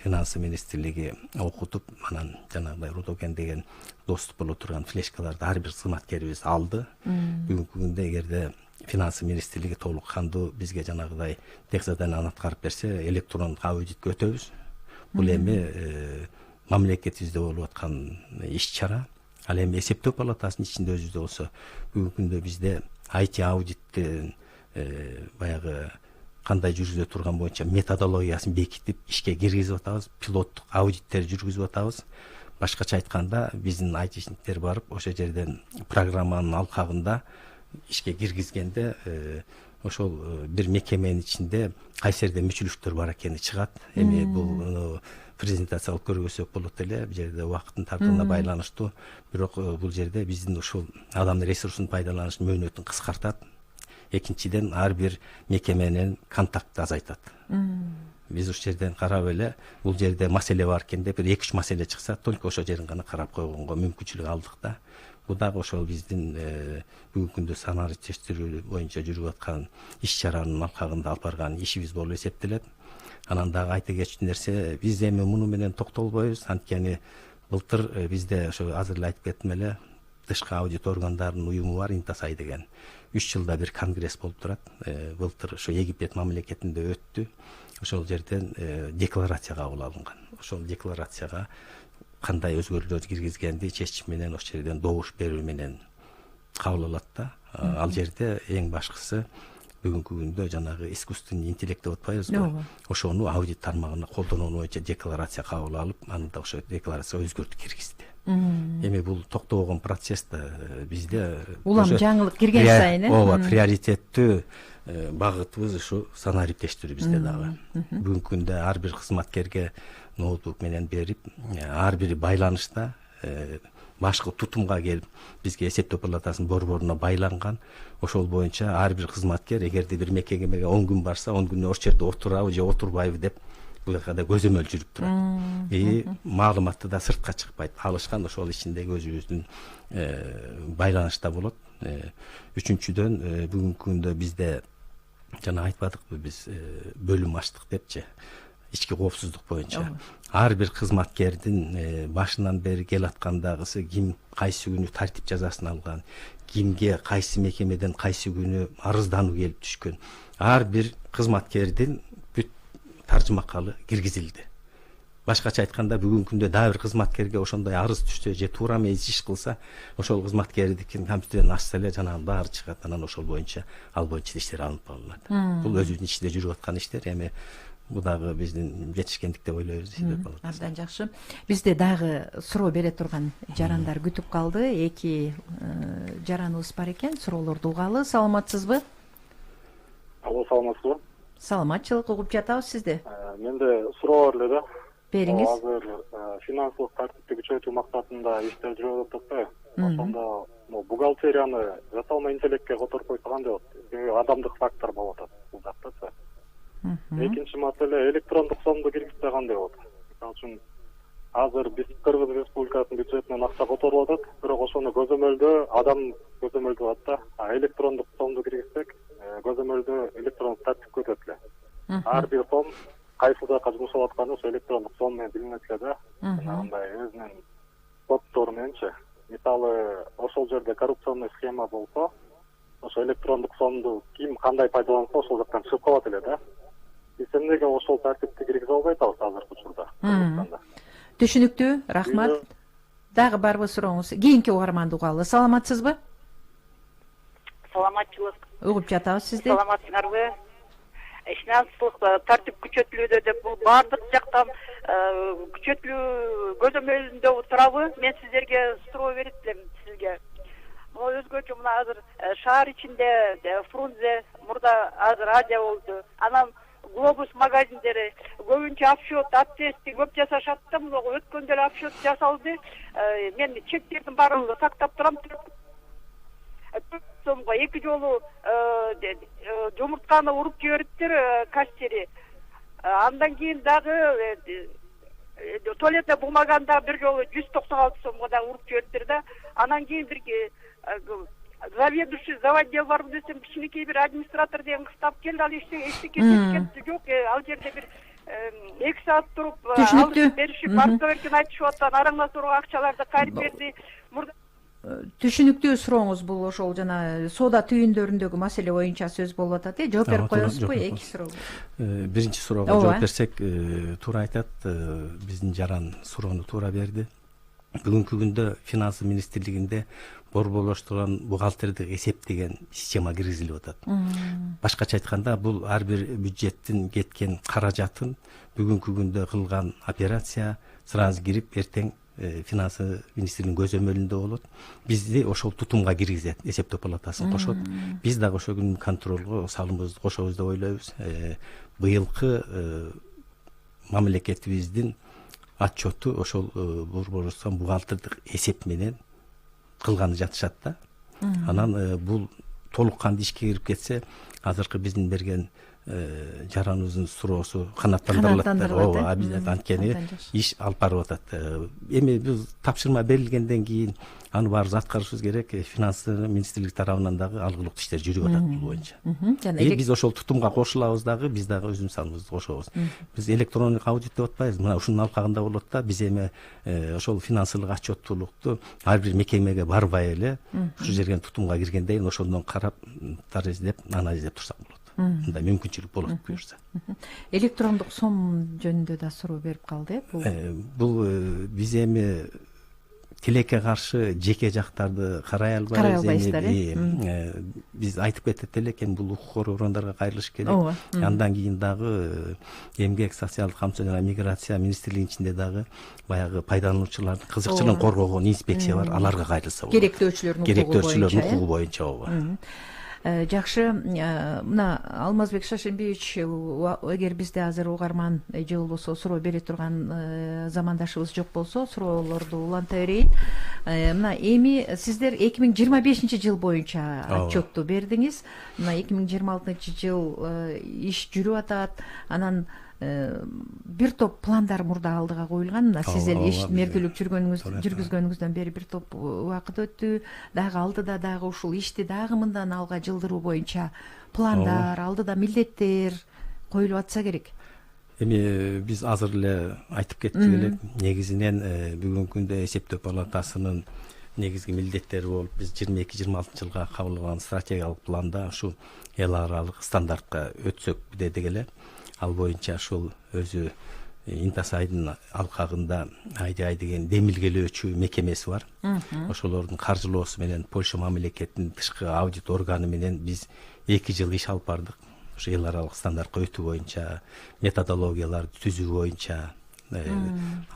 финанс министрлиги окутуп, анан жанагындай Рудоген деген доступ боло турган флешкаларды ар бир кызматкерибиз алды. Бүгүнкү күндө эгерде финанс министрлиги толук кандуу бизге жанагыдай тех заданияларды аткарып берсе, электрондук аудитке өтөбүз. Бул эми мамлекетибизде болуп аткан иш-чара. Ал эми эсептөө палатасынын ичинде өзүбүздө болсо, бүгүнкү күндө бизде IT аудиттин баягы кандай жүргүзүлө турган боюнча методологиясын бекитип, ишке киргизип атабыз, пилоттук аудиттер жүргүзүп атабыз. Башкача айтканда, биздин айтишниктер барып, ошол жерден программанын алкагында ишке киргизгенде, ошол бир мекеменин ичинде кайсы жерде мүчүлүктөр бар экени чыгат. Эми бул презентация кылып көргөзсөк болот эле, бул жерде убакыттын тартууна байланыштуу. Бирок бул жерде биздин ушул адамдын ресурсун пайдаланыш мөөнөтүн кыскартат. Экинчиден, ар бир мекеменин контактты азайтат. Биз ушул жерден карап эле, бул жерде маселе бар экен деп, бир 2-3 маселе чыкса, только ошол жерин гана карап койгонго мүмкүнчүлүк алдык да. Бул дагы ошол биздин бүгүнкү күндө санариптештирүү боюнча жүрүп аткан иш-чаранын алкагында алып барган ишибиз болуп эсептелет. Анан дагы айта кетчү нерсе, биз эми муну менен токтолбойбуз. Анткени былтыр бизде ошо азыр эле айтып кеттим эле, тышкы аудит органдарынын уюму бар, Интасай деген. 3 жылда бир конгресс болуп турат. Былтыр ошо Египет мамлекетинде өттү. Ошол жерден декларация кабыл алынган. Ошол декларацияга кандай өзгөрүүлөрдү киргизгенди чечим менен ошол жерден добуш берүү менен кабыл алат да. Ал жерде эң башкысы бүгүнкү күндө жанагы искусственный интеллект деп атпайбызбы? Ошону аудит тармагына колдонуу боюнча декларация кабыл алып, анда ошо декларацияга өзгөртүү киргизди. Эми бул токтобогон процесс да бизде улам жаңылык кирген сайын, ооба, приоритеттүү багытыбыз ушу санариптештирүү бизде дагы. Бүгүнкү күндө ар бир кызматкерге ноутбук менен берип, ар бири байланышта башкы тутумга келип, бизге эсептөө палатасынын борборуна байланган. Ошол боюнча ар бир кызматкер эгерде бир мекемеге 10 күн барса, 10 күн ошол жерде отурабы же отурбайбы деп бул жакта көзөмөл жүрүп турат. Маалыматты да сыртка чыкпайт. Алышкан ошол ичиндеги өзүбүздүн байланышта болот. Үчүнчүдөн, бүгүнкү күндө бизде жана айтпадыкпы, биз бөлүм ачтык депчи, ички коопсуздук боюнча. Ар бир кызматкердин башынан бери кел аткандагысы ким кайсы күнү тартип жазасын алган, кимге кайсы мекемеден кайсы күнү арыздануу келип түшкөн. Ар бир кызматкердин бүт таржымакалы киргизилди. Башкача айтканда, бүгүнкү күндө дагы бир кызматкерге ошондой арыз түшсө же туура эмес иш кылса, ошол кызматкердикин компьютерден ачса эле жанагы баары чыгат. Анан ошол боюнча иштер алынып алынат. Бул өзүнүн ичинде жүрүп аткан иштер. Эми бул дагы биздин жетишкендик деп ойлойбуз. Абдан жакшы. Бизде дагы суроо бере турган жарандар күтүп калды. 2 жараныбыз бар экен. Суроолорду угалы. Саламатсызбы? Алло, саламатсызбы? Саламатчылык, угуп жатабыз сизди. Менде суроо бар эле да. бериңиз. Азыр финансылык тартипти күчөтүү максатында иштер жүрүп атат да. Ошондо бухгалтерияны жасалма интеллектке которуп койсо кандай болот? Себеби адамдык фактор болуп атат бул жакта. Экинчи маселе электрондук сомду киргизсе кандай болот? Мисалы үчүн азыр биз Кыргыз Республикасынын бюджетинен акча которулуп атат, бирок ошону көзөмөлдөө адам көзөмөлдөө атат да. Электрондук сомду киргизсек, көзөмөлдөө электрондук тартипке өтөт эле. Ар бир сом кайсы жака жумшалып атканы ошо электрондук сом менен билинет эле да. Жанагындай өзүнүн коддору мененчи. Мисалы, ошол жерде коррупционный схема болсо, ошо электрондук сомду ким кандай пайдаланса, ошол жактан чыгып калат эле да. Биз эмнеге ошол тартипти киргизе албай атабыз азыркы учурда? Түшүнүктүү, рахмат. Дагы барбы сурооңуз? Кийинки угарманды угалы. Саламатсызбы? Саламатчылык. Угуп жатабыз сизди. Саламатсыңарбы? Финансылык тартип күчөтүлүүдө деп бул баардык жактан күчөтүлүү көзөмөлүндө турабы? Мен сиздерге суроо берет элем сизге. Өзгөчө мына азыр шаар ичинде Фрунзе мурда азыр Азия болду. Анан Глобус магазиндери көбүнчө офшот, аптести көп жасашат да, мына өткөндө эле офшот жасалды. Мен чектердин баарын сактап турам. Сомго 2 жолу жумуртканы уруп жибериптир кассери. Андан кийин дагы туалетная бумаганда бир жолу 196 сомго да уруп жибериптир да. Анан кийин бир заведующий заводдел бар десем, кичинекей бир администратор деген кыз тап келди, ал эчтеке кетти жок, ал жерде бир 2 саат туруп алып беришип, барса эркен айтышып атат, араңдатууга акчаларды кайрып берди. Түшүнүктүү сурооңуз бул ошол жана соода түйүндөрүндөгү маселе боюнча сөз болуп атат. Жооп берип коесузбу? Эки суроо. Биринчи суроого жооп берсек, туура айтат. Биздин жаран суроону туура берди. Бүгүнкү күндө Финансы министрлигинде борборлоштурган бухгалтердик эсеп деген система киргизилип атат. Башкача айтканда, бул ар бир бюджеттин кеткен каражатын бүгүнкү күндө кылган операция сразу кирип, эртең Финансы министрлигинин көзөмөлүндө болот. Бизди ошол тутумга киргизет, эсептөө палатасын кошот. Биз дагы ошол күнү контролго салымыбызды кошобуз деп ойлойбуз. Быйылкы мамлекетибиздин отчету ошол борборлоштурган бухгалтердик эсеп менен кылганы жатышат да. Анан бул толук кандуу ишке кирип кетсе, азыркы биздин берген жараныбыздын суроосу канааттандырылат. Ооба, абийат анткени иш алып барып атат. Эми биз тапшырма берилгенден кийин аны баарыбыз аткарышыбыз керек. Финансы министрлиги тарабынан дагы алгылыктуу иштер жүрүп атат бул боюнча. Биз ошол тутумга кошулабыз дагы, биз дагы өзүбүздүн салымыбызды кошобуз. Биз электрондук аудит деп атпайбыз. Мына ушунун алкагында болот да. Биз эми ошол финансылык отчеттуулукту ар бир мекемеге барбай эле ушу жерге тутумга киргенден ошондон карап, издеп, анализ издеп турсак болот. Мындай мүмкүнчүлүк болот буюрса. Электрондук сом жөнүндө да суроо берип калды. Бул биз эми тилекке каршы жеке жактарды карай албайбыз. Биз айтып кетет элек, эми бул укук коргоо органдарга кайрылыш керек. Андан кийин дагы эмгек, социалдык камсыз жана миграция министрлигинин ичинде дагы баягы пайдалануучулардын кызыкчылыгын коргогон инспекция бар, аларга кайрылса болот. Керектөөчүлөрдүн укугу боюнча. Ооба. Жакшы, мына Алмазбек Шашенбиевич, эгер бизде азыр угарман же болбосо суроо бере турган замандашыбыз жок болсо, суроолорду уланта берейин. Мына эми сиздер 2025 жыл боюнча отчетту бердиңиз. Мына 2026 жыл иш жүрүп атат. Анан бир топ пландар мурда алдыга коюлган. Сиз эле иш меркелик жүргүзгөнүңүздөн бери бир топ убакыт өттү. Дагы алдыда дагы ушул ишти дагы мындан алга жылдыруу боюнча пландар, алдыда милдеттер коюлуп атса керек. Эми биз азыр эле айтып кеттик элек, негизинен бүгүнкү күндө эсептөө палатасынын негизги милдеттери болуп, биз 22-26 жылга кабыл алган стратегиялык планда ушу эл аралык стандартка өтсөк дедик эле. Ал боюнча ушул өзү Интасайдын алкагында Айдай деген демилгелөөчү мекемеси бар. Ошолордун каржылоосу менен Польша мамлекетинин тышкы аудит органы менен биз 2 жыл иш алып бардык. Ошо эл аралык стандартка өтүү боюнча, методологияларды түзүү боюнча.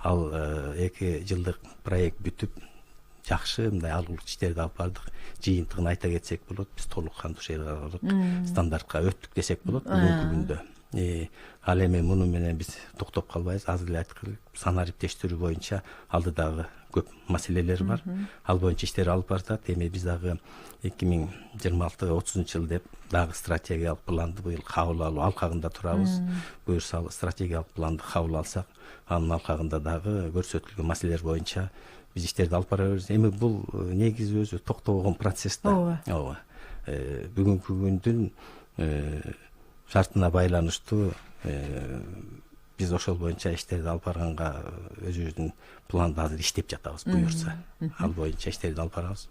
Ал 2 жылдык проект бүтүп, жакшы мындай алгылыктуу иштерди алып бардык. Жыйынтыгын айта кетсек болот, биз толук кандуу эл аралык стандартка өттүк десек болот бүгүнкү күндө. Ал эми муну менен биз токтоп калбайбыз. Азыр эле айткыла, санариптештирүү боюнча алдыдагы көп маселелер бар. Ал боюнча иштер алып баратат. Эми биз дагы 2026-30 жыл деп дагы стратегиялык планды быйыл кабыл алуу алкагында турабыз. Буюрса стратегиялык планды кабыл алсак, анын алкагында дагы көрсөтүлгөн маселелер боюнча биз иштерди алып бара беребиз. Эми бул негизи өзү токтобогон процесс да. Ооба. Бүгүнкү күндүн шартына байланыштуу биз ошол боюнча иштерди алып барганга өзүбүздүн планды азыр иштеп жатабыз. Буюрса ал боюнча иштерди алып барабыз.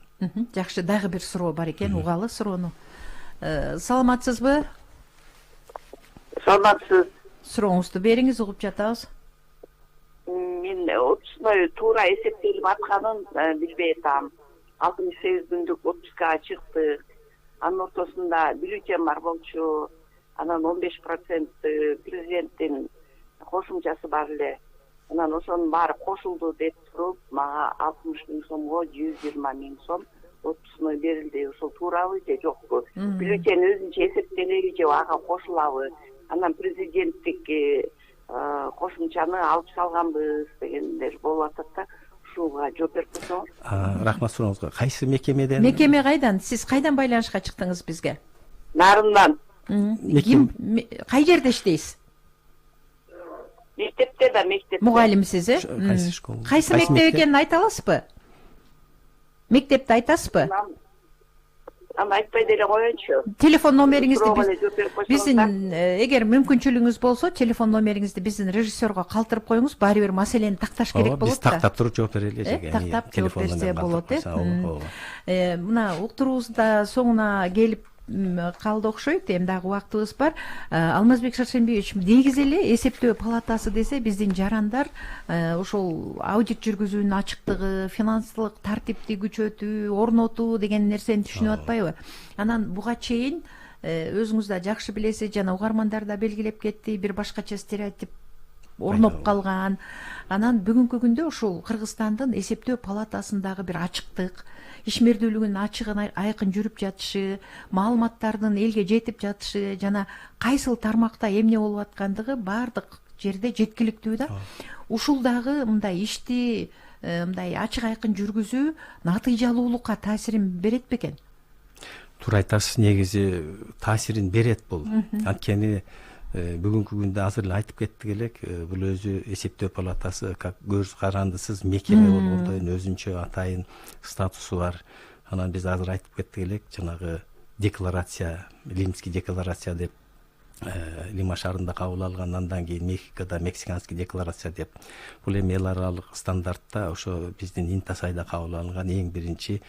Жакшы, дагы бир суроо бар экен, угалы суроону. Саламатсызбы? Саламатсыз. Сурооңузду бериңиз, угуп жатабыз. Мен отпускной туура эсептелип атканын билбей атам. 68 күндүк отпускага чыктык. Анын ортосунда бюллетень бар болчу. Анан 15% президенттин кошумчасы бар эле. Анан ошонун баары кошулду деп туруп, мага 60 000 сомго 120 000 сом отпускной берилди. Ошол туурабы же жокпу? Бюллетень өзүнчө эсептелеби же ага кошулабы? Анан президенттик кошумчаны алып салганбыз дегендер болуп атат да. Ушуга жооп берип койсоңуз. Рахмат сурооңузга. Кайсы мекемеден? Мекеме кайдан? Сиз кайдан байланышка чыктыңыз бизге? Нарындан. Ким, кай жерде иштейсиз? Мектепте да, мектепте. Мугалимсиз, Кайсы школа? Кайсы мектеп экенин айта аласызбы? Мектепти айтасызбы? Аны айтпай деле коеюнчу. Телефон номериңизди биздин эгер мүмкүнчүлүгүңүз болсо, телефон номериңизди биздин режиссерго калтырып коюңуз. Баары бир маселени такташ керек болот да. Биз тактап туруп жооп берели. Тактап жооп берсе болот, Мына уктуруубузда соңуна келип калды окшойт. Эми дагы убактыбыз бар. Алмазбек Шаршембиевич, негизи эле эсептөө палатасы десе биздин жарандар ошол аудит жүргүзүүнүн ачыктыгы, финансылык тартипти күчөтүү, орнотуу деген нерсени түшүнүп атпайбы? Анан буга чейин өзүңүз да жакшы билесиз, жана угармандар да белгилеп кетти, бир башкача стереотип орноп калган. Анан бүгүнкү күндө ушул Кыргызстандын эсептөө палатасындагы бир ачыктык, ишмердүүлүгүнүн ачыгын айкын жүрүп жатышы, маалыматтардын элге жетип жатышы, жана кайсыл тармакта эмне болуп аткандыгы баардык жерде жеткиликтүү да. Ушул дагы мындай ишти мындай ачык айкын жүргүзүү натыйжалуулукка таасирин берет бекен? Туура айтасыз, негизи таасирин берет бул. Анткени бүгүнкү күндө азыр эле айтып кеттик элек, бул өзү эсептөө палатасы көз карандысыз мекеме болгондон өзүнчө атайын статусу бар. Анан биз азыр айтып кеттик элек, жанагы декларация, Римский декларация деп Лима шаарында кабыл алган, андан кийин Мехикода Мексиканский декларация деп. Бул эми эл аралык стандартта ошо биздин Интасайда кабыл алынган эң биринчи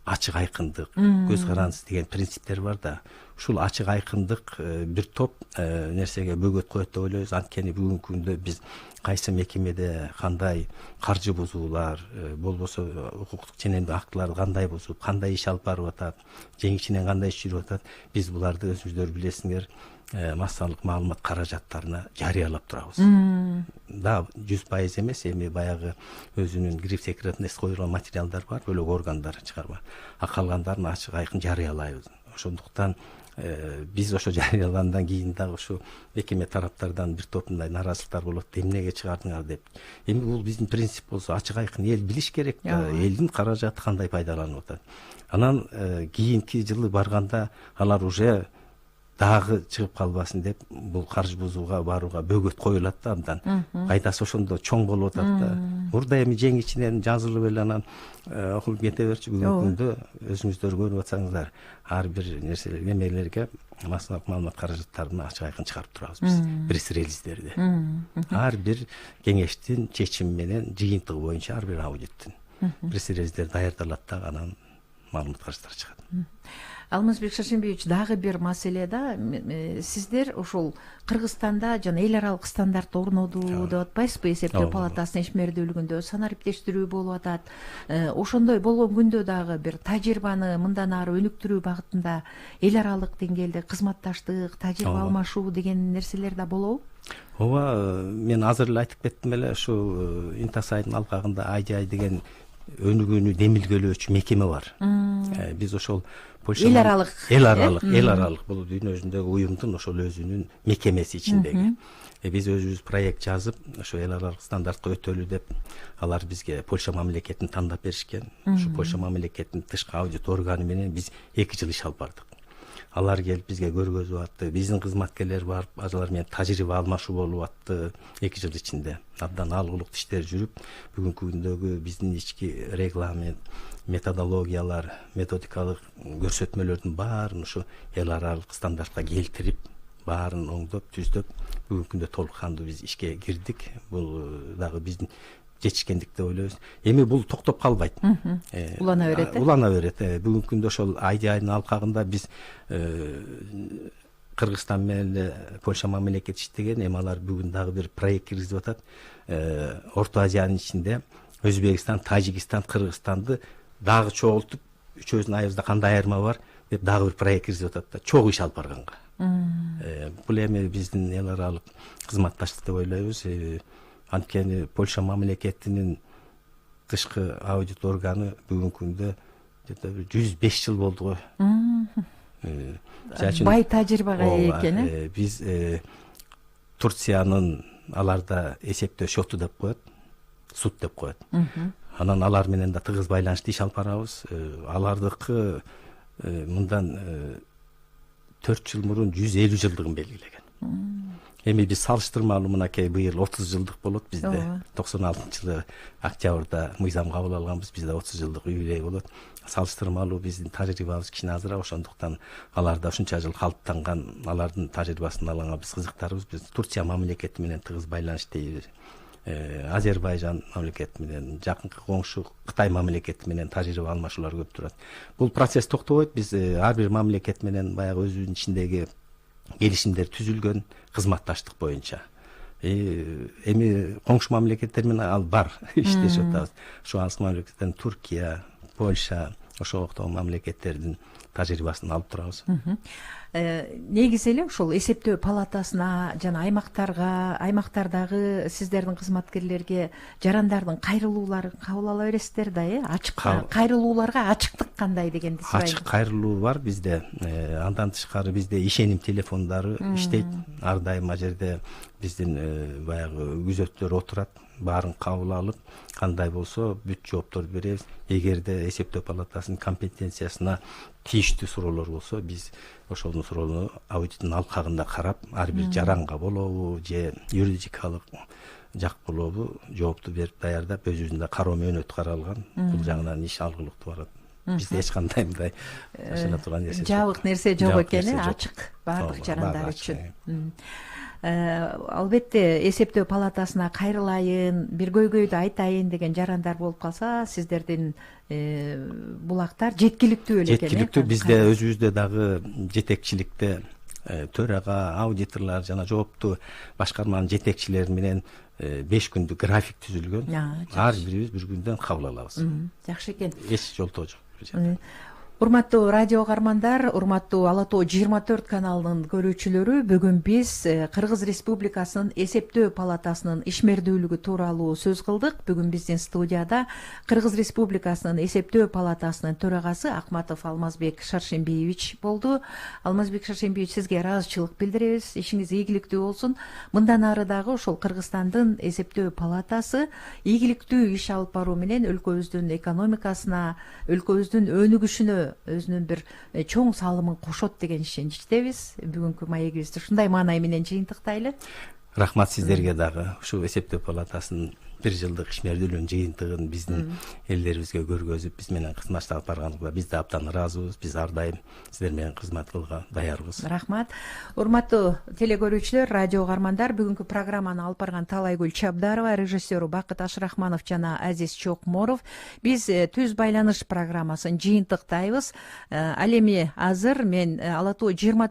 ачык айкындык, көз карандысыз деген принциптер бар да. Ушул ачык айкындык бир топ нерсеге бөгөт коет деп ойлойбуз. Анткени бүгүнкү күндө биз кайсы мекемеде кандай каржы бузуулар, болбосо укуктук ченемдик актыларды кандай бузуп, кандай иш алып барып атат, жеңишинен кандай иш жүрүп атат, биз буларды өзүңүздөр билесиңер, массалык маалымат каражаттарына жарыялап турабыз. Да 100% эмес, эми баягы өзүнүн гриф секретине коюлган материалдар бар, бөлөк органдар чыгарма. А калгандарын ачык айкын жарыялайбыз. Ошондуктан биз ошо жарыялагандан кийин дагы ушу мекеме тараптардан бир топ мындай наразылыктар болот, эмнеге чыгардыңар деп. Эми бул биздин принцип болсо, ачык айкын эл билиш керек да, элдин каражаты кандай пайдаланып атат. Анан кийинки жылы барганда алар уже дагы чыгып калбасын деп бул каржы бузууга барууга бөгөт коюлат да абдан. Пайдасы ошондо чоң болуп атат да. Мурда эми жеңичинен жазылып эле анан окуп кете берчү. Бүгүнкү күндө өзүңүздөр көрүп атсаңыздар, ар бир нерселер эмелерге массалык маалымат каражаттарын ачык айкын чыгарып турабыз биз. Пресс-релиздерди. Ар бир кеңештин чечими менен жыйынтыгы боюнча ар бир аудиттин пресс-релиздер даярдалат да, анан маалымат каражаттары чыгат. Алмазбек Шаршембиевич, дагы бир маселе да, сиздер ушул Кыргызстанда жана эл аралык стандарт орнодуу деп атпайсызбы? Эсептөө палатасынын ишмердүүлүгүндө санариптештирүү болуп атат. Ошондой болгон күндө дагы бир тажрыйбаны мындан ары өнүктүрүү багытында эл аралык деңгээлде кызматташтык, тажрыйба алмашуу деген нерселер да болобу? Ооба, мен азыр эле айтып кеттим эле, ушу Интасайдын алкагында IDI деген өнүгүүнү демилгелөөчү мекеме бар. Биз ошол эл аралык бул дүйнө жүзүндөгү уюмдун ошол өзүнүн мекемеси ичиндеги. Биз өзүбүз проект жазып, ошо эл аралык стандартка өтөлү деп, алар бизге Польша мамлекетин тандап беришкен. Ошо Польша мамлекетинин тышкы аудит органы менен биз 2 жыл иш алып бардык. Алар келип бизге көргөзүп атты. Биздин кызматкерлер барып, алар менен тажрыйба алмашуу болуп атты 2 жыл ичинде. Абдан алгылыктуу иштер жүрүп, бүгүнкү күндөгү биздин ички регламент, методологиялар, методикалык көрсөтмөлөрдүн баарын ушу эл аралык стандартка келтирип, баарын оңдоп, түздөп, бүгүнкү күндө толук кандуу биз ишке кирдик. Бул дагы биздин жетишкендик деп ойлойбуз. Эми бул токтоп калбайт. Улана берет. Улана берет. Бүгүнкү күндө ошол айдын алкагында биз Кыргызстан менен Польша мамлекети иштеген, эми алар бүгүн дагы бир проект киргизип атат. Орто Азиянын ичинде Өзбекстан, Тажикстан, Кыргызстанды дагы чогултуп, үчөөбүздүн айыбызда кандай айырма бар деп дагы бир проект киргизип атат да, чогуу иш алып барганга. Бул эми биздин эл аралык кызматташтык деп ойлойбуз. Анткени Польша мамлекетинин тышкы аудит органы бүгүнкү күндө 105 жыл болду го. Бай тажрыйбага ээ экен. Биз Турциянын аларда эсептөө счету деп коет, суд деп коет. Анан алар менен да тыгыз байланышты иш алып барабыз. Алардыкы мындан 4 жыл мурун 150 жылдыгын белгилеген. Эми биз салыштырмалуу мынакей быйыл 30 жылдык болот бизде. 96-жылы октябрда мыйзам кабыл алганбыз, бизде 30 жылдык юбилей болот. Салыштырмалуу биздин тажрыйбабыз кичине азыраак, ошондуктан аларда ушунча жыл калыптанган алардын тажрыйбасын алганга биз кызыктарбыз. Биз Турция мамлекети менен тыгыз байланыштайбыз. Азербайжан мамлекети менен, жакынкы коңшу Кытай мамлекети менен тажрыйба алмашуулар көп турат. Бул процесс токтобойт. Биз ар бир мамлекет менен баягы өзүнүн ичиндеги келишимдер түзүлгөн кызматташтык боюнча. Эми коңшу мамлекеттер менен ал бар иштешип атабыз. Ошо алыс мамлекеттерден Туркия, Польша, ошого октогон мамлекеттердин тажрыйбасын алып турабыз. Негизи эле ушул эсептөө палатасына жана аймактардагы сиздердин кызматкерлерге жарандардын кайрылууларын кабыл ала бересиздер да, ачык кайрылууларга ачыктык кандай дегенди сурайм. Ачык кайрылуу бар бизде. Андан тышкары бизде ишеним телефондору иштейт. Ар дайым ал жерде биздин баягы күзөттөр отурат. Баарын кабыл алып, кандай болсо бүт жооптор беребиз. Эгерде эсептөө палатасынын компетенциясына тийиштүү суроолор болсо, биз ошолдун суроолорун аудиттин алкагында карап, ар бир жаранга болобу же юридикалык жак болобу жоопту берип даярдап, өзүбүздүн кароо мөөнөтү каралган. Бул жагынан иш алгылыктуу барат. Бизде эч кандай мындай ашына турган нерсе жок. Жабык нерсе жок экен, ачык баардык жарандар үчүн. Албетте эсептөө палатасына кайрылайын, бир көйгөйдү айтайын деген жарандар болуп калса, сиздердин булактар жеткиликтүү эле экен. Жеткиликтүү. Бизде өзүбүздө дагы жетекчиликте төрага, аудиторлор жана жооптуу башкарманын жетекчилери менен 5 күндүк график түзүлгөн. Ар бирибиз bir күндөн кабыл алабыз. Жакшы экен. Эч жолтоо жок. Урматтуу радио каармандар, урматтуу Ала Тоо 24 каналынын көрүүчүлөрү, бүгүн биз Кыргыз Республикасынын эсептөө палатасынын ишмердүүлүгү тууралуу сөз кылдык. Бүгүн биздин студияда Кыргыз Республикасынын эсептөө палатасынын төрагасы Акматов Алмазбек Шаршембиевич болду. Алмазбек Шаршембиевич, сизге ыраазычылык билдиребиз. Ишиңиз ийгиликтүү болсун. Мындан ары дагы ошол Кыргызстандын эсептөө палатасы ийгиликтүү иш алып баруу менен өлкөбүздүн экономикасына, өлкөбүздүн өнүгүшүнө өзүнүн бир чоң салымын кошот деген ишеничтебиз. Бүгүнкү маегибизди ушундай маанай менен жыйынтыктайлы. Рахмат сиздерге дагы. Ушу эсептөө палатасынын 1 жылдык ишмердүүлүгүнүн жыйынтыгын биздин элдерибизге көргөзүп, биз менен кызматташып барганыңызга биз да абдан ыраазыбыз. Биз ар дайым сиздер менен кызмат кылууга даярбыз. Рахмат. Урматтуу телекөрүүчүлөр, радио каармандар, бүгүнкү программаны алып барган Талайгүл Чабдарова, режиссеру Бакыт Ашрахманов жана Азиз Чокморов. Биз түз байланыш программасын жыйынтыктайбыз. Ал эми азыр мен Ала Тоо 24